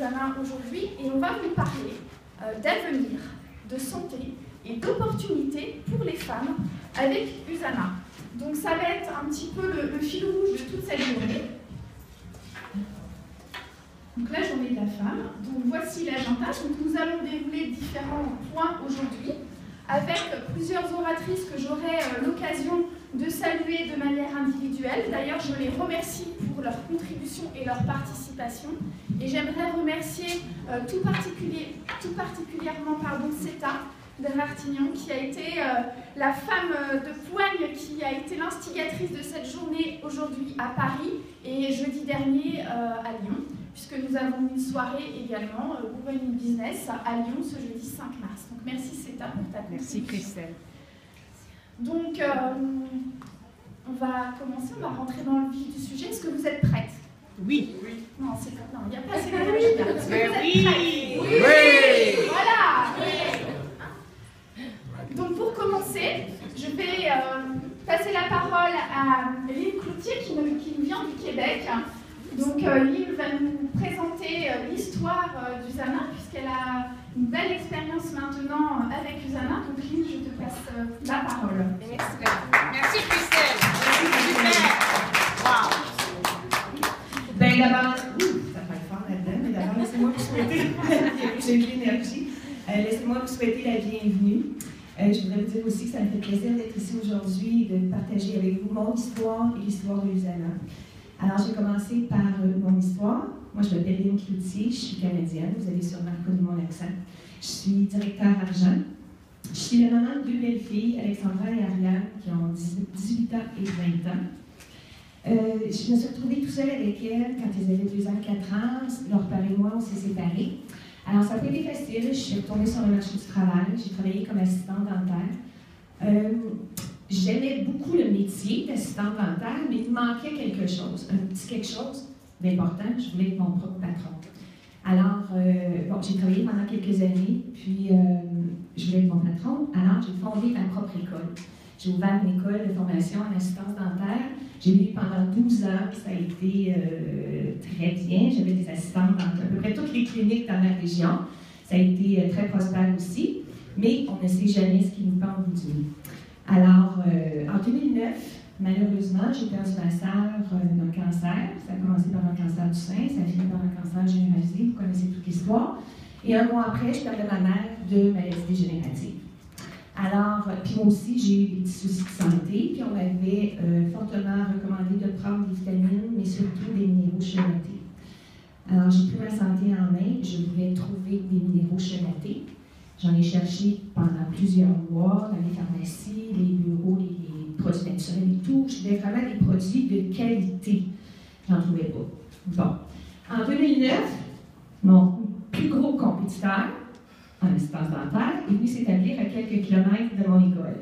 Usana aujourd'hui et on va vous parler d'avenir, de santé et d'opportunités pour les femmes avec Usana. Donc ça va être un petit peu le fil rouge de toute cette journée. Donc la journée de la femme. Donc voici l'agenda. Donc nous allons dérouler différents points aujourd'hui avec plusieurs oratrices que j'aurai l'occasion de saluer de manière individuelle. D'ailleurs, je les remercie pour leur contribution et leur participation. Et j'aimerais remercier tout particulièrement Seta de Martignan, qui a été la femme de poigne qui a été l'instigatrice de cette journée aujourd'hui à Paris et jeudi dernier à Lyon, puisque nous avons une soirée également, Women in Business, à Lyon ce jeudi 5 mars. Donc merci Seta pour ta contribution. Merci Christelle. Donc on va commencer, on va rentrer dans le vif du sujet. Est-ce que vous êtes prêtes? Oui. Non, c'est pas, non, il n'y a pas assez d'énergie. Est-ce que vous êtes Oui. prêtes? Oui. Voilà. Donc pour commencer, je vais passer la parole à Lynn Cloutier qui nous vient du Québec. Donc Lynn va nous présenter l'histoire d'Usana puisqu'elle a une belle expérience maintenant avec Usana. Donc Lynn, je te passe la parole. Merci Christelle. Super. Wow. Ben d'abord, ça fait fort là-dedans, mais d'abord, laissez-moi vous souhaiter, j'ai de l'énergie, laissez-moi vous souhaiter la bienvenue. Je voudrais vous dire aussi que ça me fait plaisir d'être ici aujourd'hui et de partager avec vous mon histoire et l'histoire de Usana. Alors, j'ai commencé par mon histoire. Moi, je m'appelle Lynn Cloutier, je suis canadienne, vous avez sûrement reconnu mon accent. Je suis directeur argent. Je suis la maman de deux belles filles, Alexandra et Ariane, qui ont 18 ans et 20 ans. Je me suis retrouvée tout seule avec elles quand elles avaient 2 ans, 4 ans. Leur père et moi, on s'est séparés. Alors, ça n'a pas été facile. Je suis retournée sur le marché du travail. J'ai travaillé comme assistante dentaire. J'aimais beaucoup le métier d'assistante dentaire, mais il me manquait quelque chose, un petit quelque chose d'important. Je voulais être mon propre patron. Alors, j'ai travaillé pendant quelques années, puis je voulais être mon patron. Alors, j'ai fondé ma propre école. J'ai ouvert une école de formation en assistance dentaire. J'ai vécu pendant 12 ans, ça a été très bien. J'avais des assistantes dans à peu près toutes les cliniques dans la région. Ça a été très prospère aussi, mais on ne sait jamais ce qui nous pend au bout du nez. Alors, en 2009, malheureusement, j'ai perdu ma sœur d'un cancer. Ça a commencé par un cancer du sein, ça a fini par un cancer généralisé, vous connaissez toute l'histoire. Et un mois après, je perdais ma mère de maladie dégénérative. Alors, puis moi aussi, j'ai eu des petits soucis de santé, puis on m'avait fortement recommandé de prendre des vitamines, mais surtout des minéraux chelatés. Alors, j'ai pris ma santé en main, je voulais trouver des minéraux chelatés. J'en ai cherché pendant plusieurs mois dans les pharmacies, les bureaux, les produits naturels et tout. Je voulais vraiment des produits de qualité. J'en trouvais pas. Bon. En 2009, mon plus gros compétiteur en assistance dentaire est venu s'établir à quelques kilomètres de mon école.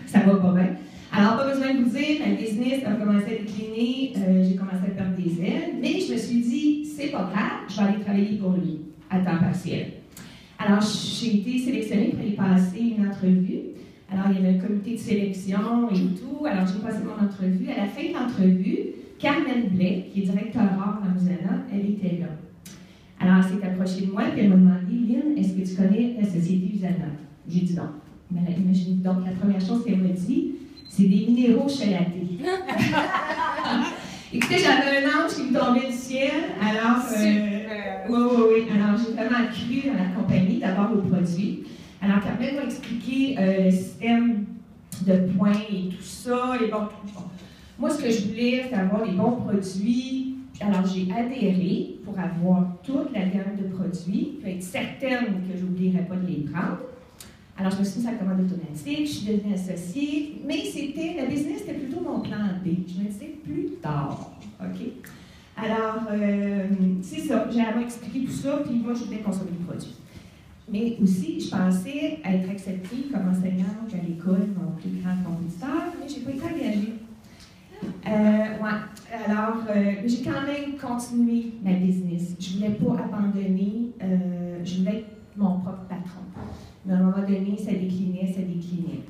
Ça va pas bien. Alors, pas besoin de vous dire, ma business a commencé à décliner, j'ai commencé à perdre des ailes, mais je me suis dit, c'est pas grave, je vais aller travailler pour lui, à temps partiel. Alors, j'ai été sélectionnée pour aller passer une entrevue. Alors, il y avait un comité de sélection et tout. Alors, j'ai passé mon entrevue. À la fin de l'entrevue, Carmen Blais, qui est directeur art dans Usana, elle était là. Alors, elle s'est approchée de moi et elle m'a demandé, Lynn, est-ce que tu connais la société Usana? J'ai dit non. Mais imaginez donc, la première chose qu'elle m'a dit, c'est des minéraux chelatés. Écoutez, j'avais un ange qui me tombait du ciel. Alors, oui. Alors, j'ai vraiment cru dans la compagnie, d'abord aux produits. Alors, Carmen m'a expliqué le système de points et tout ça. Et bon, moi, ce que je voulais, c'était avoir des bons produits. Alors, j'ai adhéré pour avoir toute la gamme de produits, puis être certaine que je n'oublierais pas de les prendre. Alors, je me suis mise à la commande automatique, je suis devenue associée, mais la business, c'était plutôt mon plan B. Je me disais plus tard, OK? Alors, c'est ça, j'ai à m'expliquer tout ça, puis moi, je voulais consommer le produit. Mais aussi, je pensais être acceptée comme enseignante à l'école, mon plus grand compétiteur, mais je n'ai pas été engagée. Alors, j'ai quand même continué ma business. Je ne voulais pas abandonner, je voulais être mon propre patron. Mais à un moment donné, ça déclinait.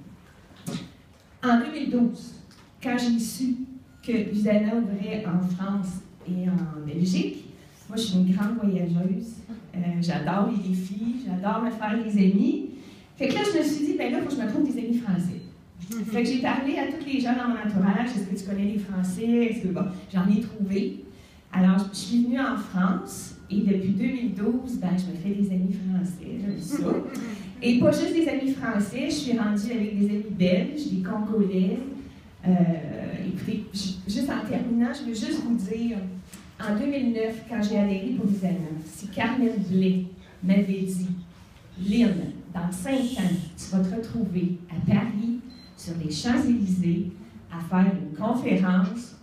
En 2012, quand j'ai su que Usana ouvrait en France et en Belgique, Moi, je suis une grande voyageuse. J'adore les défis, j'adore me faire des amis. Fait que là, je me suis dit, ben là, il faut que je me trouve des amis français. Fait que j'ai parlé à tous les gens dans mon entourage. Est-ce que tu connais les Français? Est-ce que, bon, j'en ai trouvé. Alors, je suis venue en France et depuis 2012, ben, je me fais des amis français. J'aime ça. Et pas juste des amis français, je suis rendue avec des amis belges, des Congolais. Écoutez, juste en terminant, je veux juste vous dire, en 2009, quand j'ai adhéré pour Usana, si Carmen Blais m'avait dit, Lynn, dans 5 ans, tu vas te retrouver à Paris, sur les Champs-Élysées, à faire une conférence,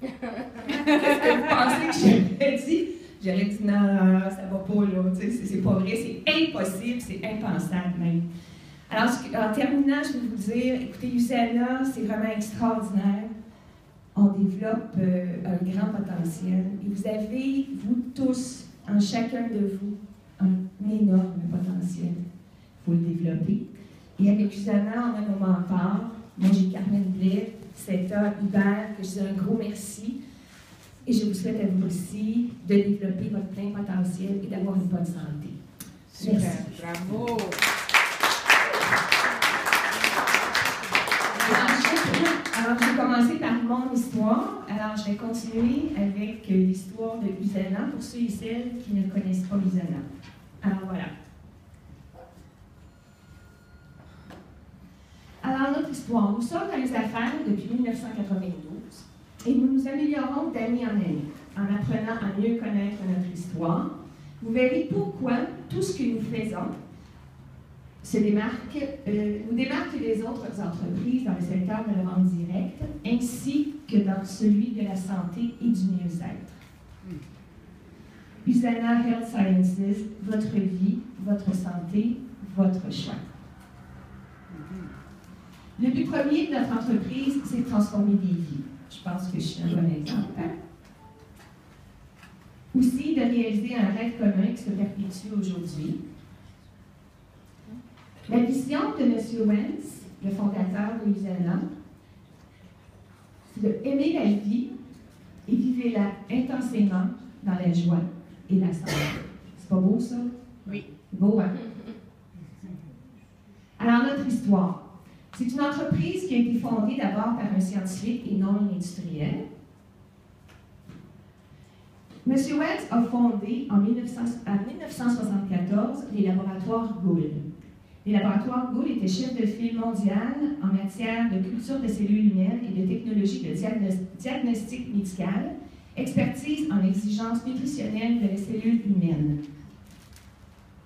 qu'est-ce que vous pensez que j'aurais dit? J'aurais dit non, ça va pas là, c'est pas vrai, c'est impossible, c'est impensable même. Alors, en terminant, je vais vous dire, écoutez, Usana, c'est vraiment extraordinaire. On développe un grand potentiel. Et vous avez, vous tous, en chacun de vous, un énorme potentiel. Il faut le développer. Et avec Usana, on a nos mentors. Moi, j'ai Carmen Blais, Seta, Hubert, que je dis un gros merci. Et je vous souhaite à vous aussi de développer votre plein potentiel et d'avoir une bonne santé. Super, Merci. bravo. Alors, je vais commencer par mon histoire. Alors, je vais continuer avec l'histoire de Usana pour ceux et celles qui ne connaissent pas Usana. Alors, voilà. Alors, notre histoire. Nous sommes dans les affaires depuis 1992 et nous nous améliorons d'année en année en apprenant à mieux connaître notre histoire. Vous verrez pourquoi tout ce que nous faisons nous démarque des autres entreprises dans le secteur de la vente directe, ainsi que dans celui de la santé et du mieux-être. Usana Health Sciences, votre vie, votre santé, votre choix. Le but premier de notre entreprise, c'est de transformer des vies. Je pense que je suis un bon exemple. Aussi, de réaliser un rêve commun qui se perpétue aujourd'hui. La vision de M. Wentz, le fondateur de Usana, c'est de aimer la vie et vivez-la intensément dans la joie et la santé. C'est pas beau, ça? Oui. Beau, hein? Alors, notre histoire. C'est une entreprise qui a été fondée d'abord par un scientifique et non un industriel. M. Wentz a fondé en 1974 les laboratoires Gould. Les laboratoires Gould étaient chefs de file mondial en matière de culture de cellules humaines et de technologie de diagnostic médical, expertise en exigences nutritionnelles de la cellule humaine.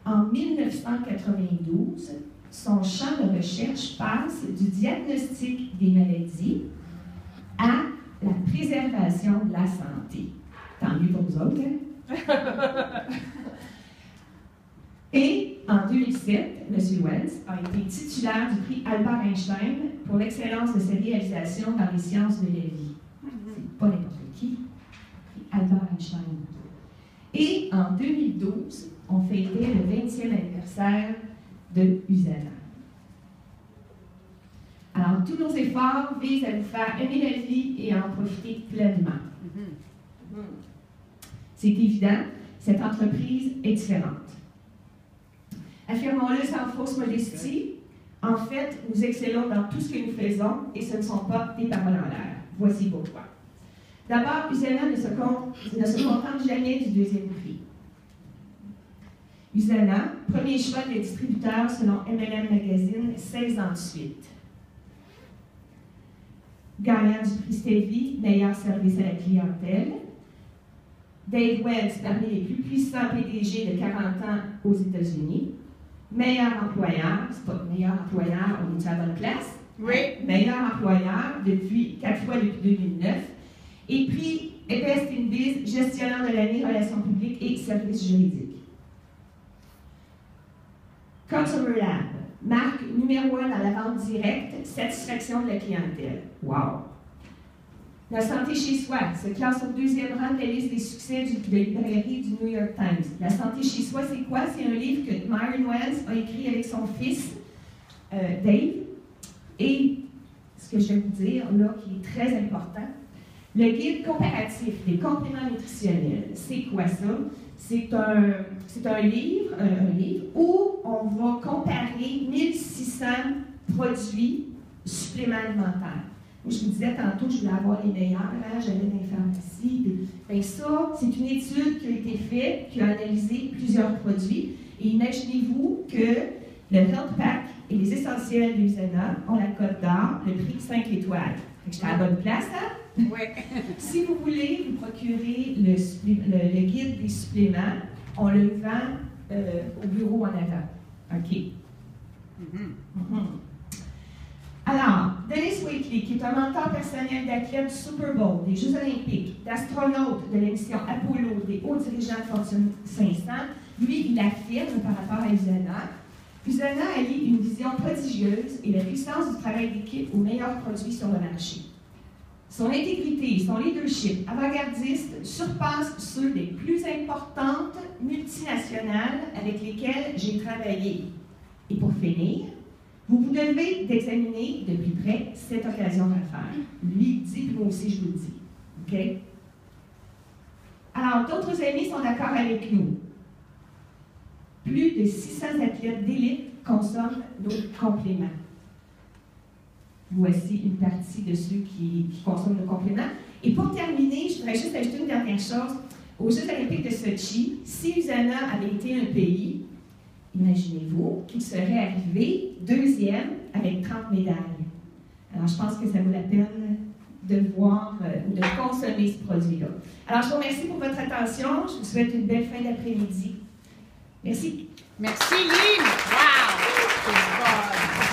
En 1992, son champ de recherche passe du diagnostic des maladies à la préservation de la santé. Tant mieux pour vous autres, hein? Et en 2007, M. Wentz a été titulaire du prix Albert Einstein pour l'excellence de ses réalisations dans les sciences de la vie. C'est pas n'importe qui, prix Albert Einstein. Et en 2012, on fêtait le 20e anniversaire de Usana. Alors, tous nos efforts visent à nous faire aimer la vie et à en profiter pleinement. C'est évident, cette entreprise est différente. Affirmons-le sans fausse modestie, en fait, nous excellons dans tout ce que nous faisons et ce ne sont pas des paroles en l'air. Voici pourquoi. D'abord, Usana ne se contente jamais du deuxième prix. Usana, premier choix des distributeurs selon MLM Magazine 16 ans de suite. Gagnant du prix Stevie, meilleur service à la clientèle. Dave Wentz, parmi les plus puissants PDG de 40 ans aux États-Unis. Meilleur employeur, c'est pas meilleur employeur, on est à la bonne place. Oui. Meilleur employeur 4 fois depuis 2009. Et puis, Best in Biz, gestionnaire de l'année, relations publiques et services juridiques. Consumer Lab, marque numéro 1 dans la vente directe, satisfaction de la clientèle. Wow! La santé chez soi se classe au 2e rang de la liste des succès de librairie du New York Times. La santé chez soi, c'est quoi? C'est un livre que Myron Wells a écrit avec son fils, Dave. Et ce que je vais vous dire, là, qui est très important, Le guide comparatif des compléments nutritionnels, c'est quoi ça? C'est un livre où on va comparer 1600 produits suppléments alimentaires. Moi, je vous disais tantôt, je voulais avoir les meilleurs, hein, j'allais dans les pharmacies. Bien, ça, c'est une étude qui a été faite, qui a analysé plusieurs produits. Et imaginez-vous que le Health Pack et les essentiels de Usana ont la cote d'or, le prix de 5 étoiles. J'étais à la bonne place, hein? Oui. Si vous voulez vous procurer le guide des suppléments, on le vend au bureau en avant. OK? Alors, Dennis Waitley, qui est un mentor personnel d'athlètes du Super Bowl, des Jeux olympiques, d'astronautes de l'émission Apollo, des hauts dirigeants de Fortune 500, lui, il affirme par rapport à Usana, Usana allie une vision prodigieuse et la puissance du travail d'équipe aux meilleurs produits sur le marché. Son intégrité, son leadership avant-gardiste surpasse ceux des plus importantes multinationales avec lesquelles j'ai travaillé. Et pour finir, vous devez d'examiner de plus près cette occasion d'affaires. Lui dit, puis moi aussi je vous le dis. OK? Alors, d'autres amis sont d'accord avec nous. Plus de 600 athlètes d'élite consomment nos compléments. Voici une partie de ceux qui consomment nos compléments. Et pour terminer, je voudrais juste ajouter une dernière chose. Aux Jeux olympiques de Sochi, si Usana avait été un pays, imaginez-vous qu'il serait arrivé deuxième avec 30 médailles. Alors, je pense que ça vaut la peine de voir ou de consommer ce produit-là. Alors, je vous remercie pour votre attention. Je vous souhaite une belle fin d'après-midi. Merci. Merci, Lynn. Wow!